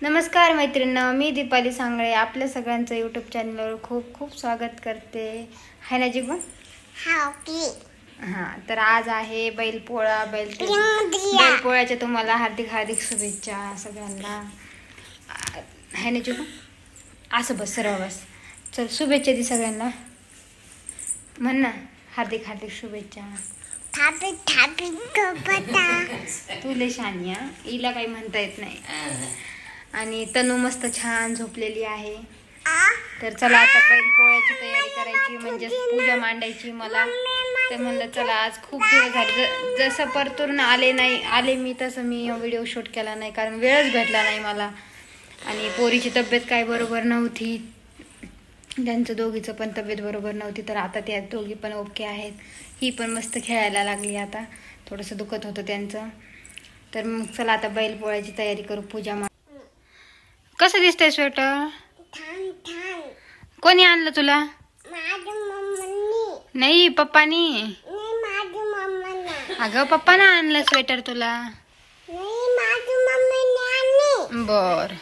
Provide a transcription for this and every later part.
नमस्कार मैत्रिणींनो, मी दीपाली सांगळे आपल्या सगळ्यांचं यूट्यूब चॅनलवर खूप खूप स्वागत करते. हाय ना जिगू? हां, तर आज आहे बैलपोळा. बैलपोळ्याच्या तुम्हाला हार्दिक हार्दिक शुभेच्छा सगळ्यांना. हाय ना जिगू? असं बस, सरळ बस. चल, शुभेच्छा दे सगळ्यांना. म्हण ना, हार्दिक हार्दिक शुभेच्छा. तुले शानिया हिला काही म्हणता येत नाही. आणि तनू मस्त छान झोपलेली आहे. तर चला आता बैलपोळ्याची तयारी करायची, म्हणजे पूजा मांडायची मला. तर म्हणलं चला, आज खूप दिवस झाले, जसं परतून आले मी तसं मी व्हिडिओ शूट केला नाही, कारण वेळच भेटला नाही मला. आणि पोरीची तब्येत काय बरोबर नव्हती, त्यांचं दोघीचं पण तब्येत बरोबर नव्हती. तर आता त्या दोघी पण ओके आहेत. ही पण मस्त खेळायला लागली. आता थोडंसं दुखत होतं त्यांचं. तर मग चला आता बैलपोळ्याची तयारी करू, पूजा. कसं दिसतंय स्वेटर? कोणी आणलं तुला? नाही, पप्पानी. अगं, पप्पानं आणलं स्वेटर तुला. बर.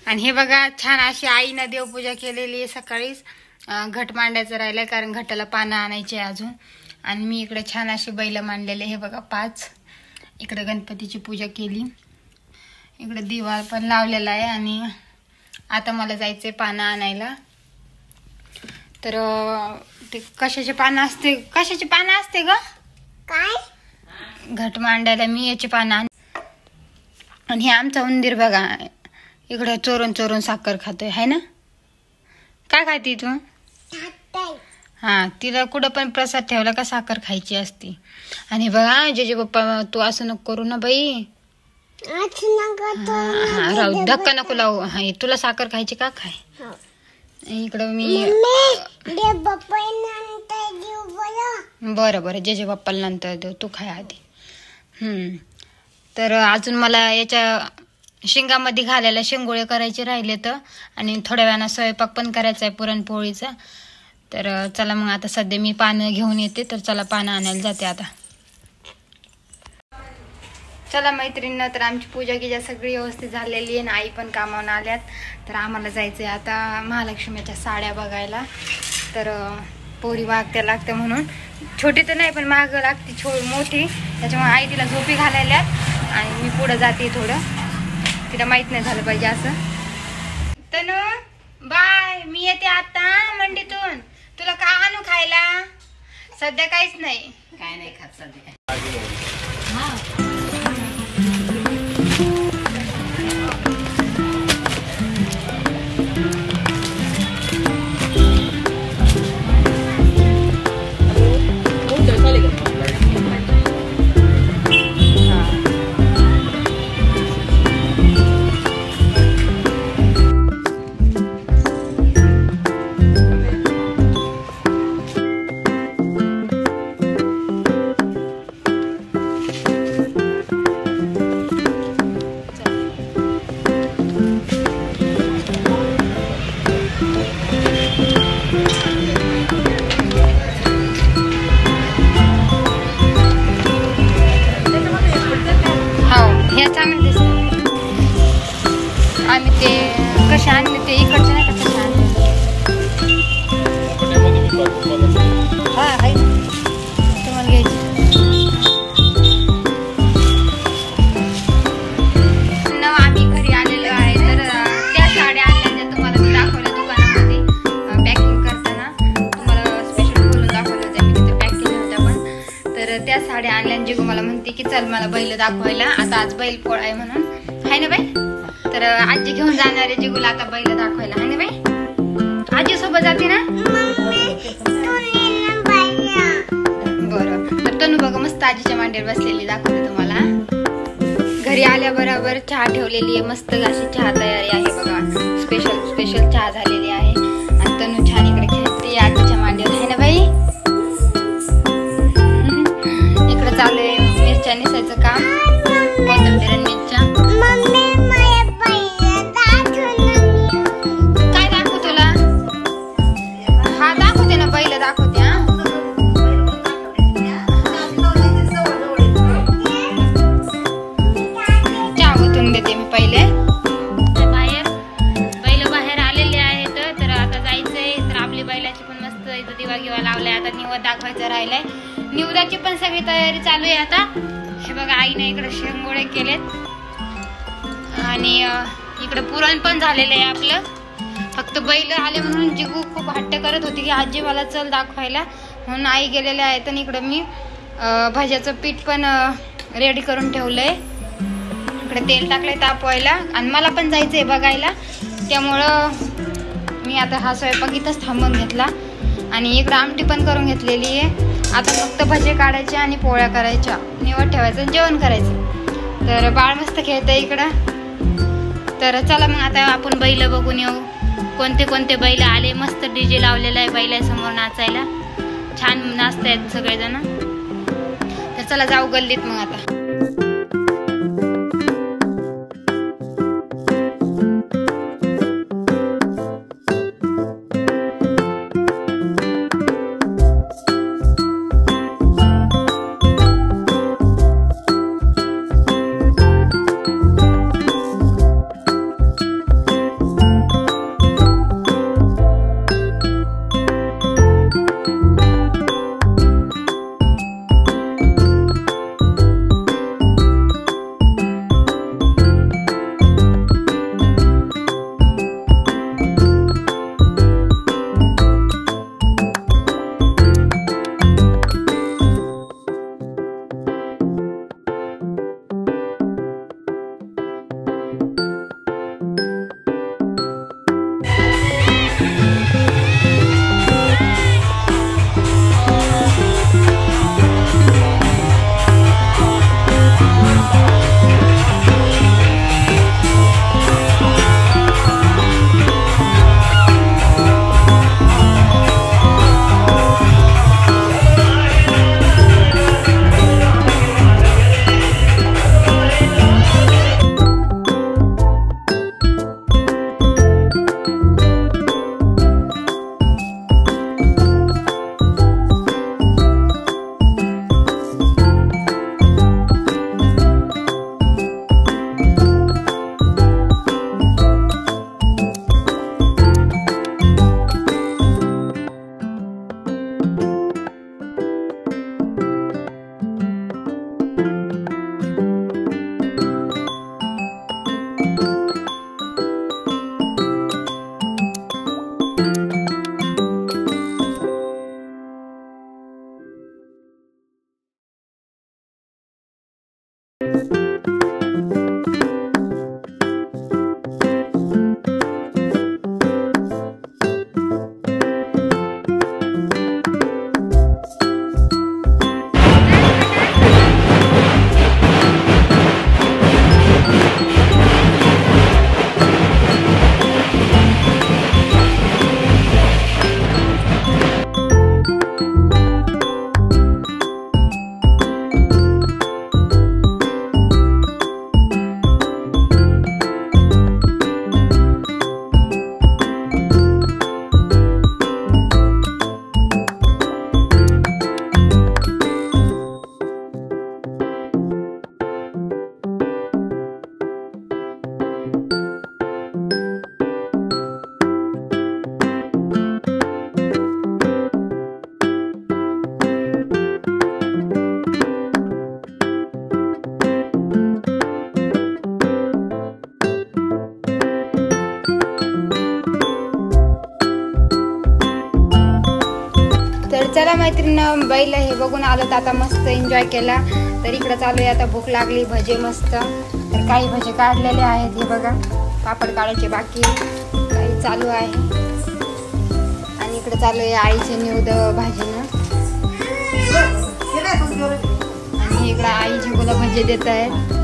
आणि हे बघा, छान अशी आईनं देवपूजा केलेली आहे. सकाळीच घट मांडायचं राहिलंय, कारण घटाला पानं आणायचे अजून. आणि मी इकडे छान अशी बैल मांडलेले, हे बघा 5. इकडे गणपतीची पूजा केली, इकडे दिवा पण लावलेला आहे. आणि आता मला जायचंय पानं आणायला. तर ते कशाचे पानं असते ग? काय घट मांडायला मी याचे पानं. आणि हे आमचा उंदीर बघा, इकडे चोरून चोरून साखर खातोय, है ना? काय खाती तू? हा, तिला कुठं पण प्रसाद ठेवला का साखर खायची असती. आणि बघा जेजे पप्पा, तू असं नको करू ना बाई. राहू, धक्का नको लावू. हा, तुला साखर खायची का? खाय. इकडं मी बरं बरं, जेजे पप्पाला नंतर देऊ, तू खाय आधी. तर अजून मला याच्या शेंगामध्ये घालायला शेंगोळे करायचे राहिले तर. आणि थोड्या वेळानं स्वयंपाक पण करायचा आहे पुरणपोळीचा. तर चला मग, आता सध्या मी पानं घेऊन येते. तर चला, पानं आणायला जाते आता. चला मैत्रिणींना, तर आमची पूजा गिजा सगळी व्यवस्थित झालेली आहे. आई पण कामावून आल्यात. तर आम्हाला जायचं आहे आता महालक्ष्मीच्या साड्या बघायला. तर पोरी लागते म्हणून, छोटी तर नाही पण महाग लागते मोठी, त्याच्यामुळे आई तिला झोपी घालायल्यात. आणि मी पुढं जाते थोडं, तिला माहीत नाही झालं पाहिजे असं. तनू बाय, मी येते आता मंडीतून. तुला का आणू खायला? सध्या काहीच नाही. काय नाही खात सध्या. आम्ही ते कसे आणले, ते इकडचे नाही का, कसे आणले. हा, आहे तुम्हाला घ्यायचे. आम्ही घरी आलेलो आहे. तर त्या साड्या आणल्या तुम्हाला मी दाखवल्या दुकानामध्ये पॅकिंग करताना. तुम्हाला स्पेशल बोलून दाखवल्या होत्या, मी तिथे पॅक केल्या होत्या पण. तर त्या साड्या आणल्या. जिगू मला म्हणते की चल मला बैल दाखवायला, आता आज बैलपोळा आहे म्हणून. आहे ना बाई? तर आजी घेऊन जाणार आहे जिगूला आता बैल दाखवायला. है ना बाई? आजी सोबत जाते ना? बरं. तर तनू बघा मस्त आजीच्या मांडीवर बसलेली दाखवते तुम्हाला. घरी आल्याबरोबर चहा ठेवलेली आहे, मस्त अशी चहा तयारी आहे बघा. स्पेशल चहा झालेली आहे. आणि तनू छान इकडे खेळते आजीच्या मांडीवर. है ना बाई? इकडे चालू आहे मिरच्या निसायचं काम, कोथिंबीर आणि मिरच्या. देते मी पहिले. पुराची पण सगळी तयारी चालू आहे आता। हे बघा आईने इकडे शेंगोळे केलेत आणि इकडे पुरण पण झालेलं आहे आपलं। फक्त बैल आले म्हणून जिगू खूप हट्ट करत होती की आजी मला चल दाखवायला, म्हणून आई गेलेले आहेत। आणि इकडे मी भाज्याचं पीठ पण रेडी करून ठेवलंय। इकडे तेल टाकलंय तापवायला आणि मला पण जायचंय बघायला, त्यामुळं मी आता हा स्वयंपाक इथंच थांबून घेतला। आणि इकडे आमटी पण करून घेतलेली आहे। आता फक्त भजे काढायचे आणि पोळ्या करायच्या, निवड ठेवायचं आणि जेवण करायचं। तर बाळ मस्त खेळतंय इकडं। तर चला मग आता आपण बैल बघून येऊ, कोणते कोणते बैल आले। मस्त डीजे लावलेला आहे बैलासमोर नाचायला, छान नाचतायत सगळेजण। तर चला जाऊ गल्लीत मग आता। चला मैत्रिणी, बैल हे बघून आलो तर आता मस्त एन्जॉय केला। तर इकडे चालू आहे आता, भूक लागली, भजे मस्त। तर काही भजे काढलेले आहेत, हे बघा पापड काढायचे बाकी काही चालू आहे। आणि इकडे चालू आहे आईचे निवद भाजीनं, आणि इकडे आई जिगूला भजे देत आहेत।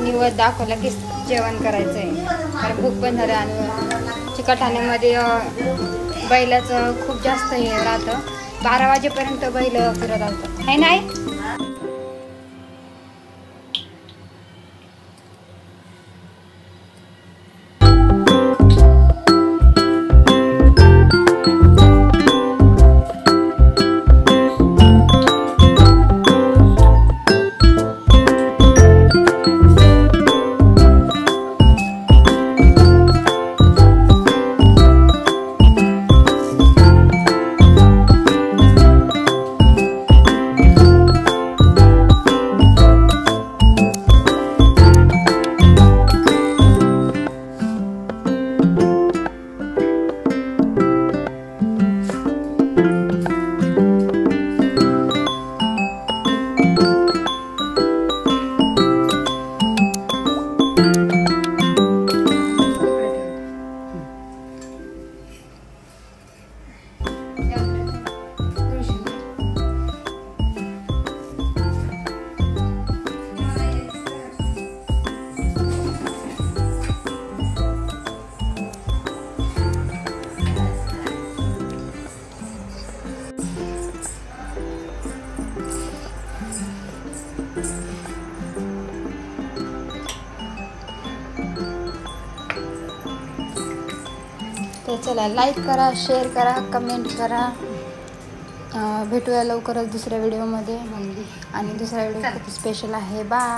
निवड दाखवला की जेवण करायचं आहे, कारण भूक पण झालं। आणि चिकटखान्यामध्ये बैलाचं खूप जास्त हे राहतं, 12 वाजेपर्यंत बैल फिरत असतात, है नाही। तर चला, लाईक करा, शेअर करा, कमेंट करा. भेटूया लवकरच दुसऱ्या व्हिडिओमध्ये. आणि दुसरा व्हिडिओ खूप स्पेशल आहे. बाय.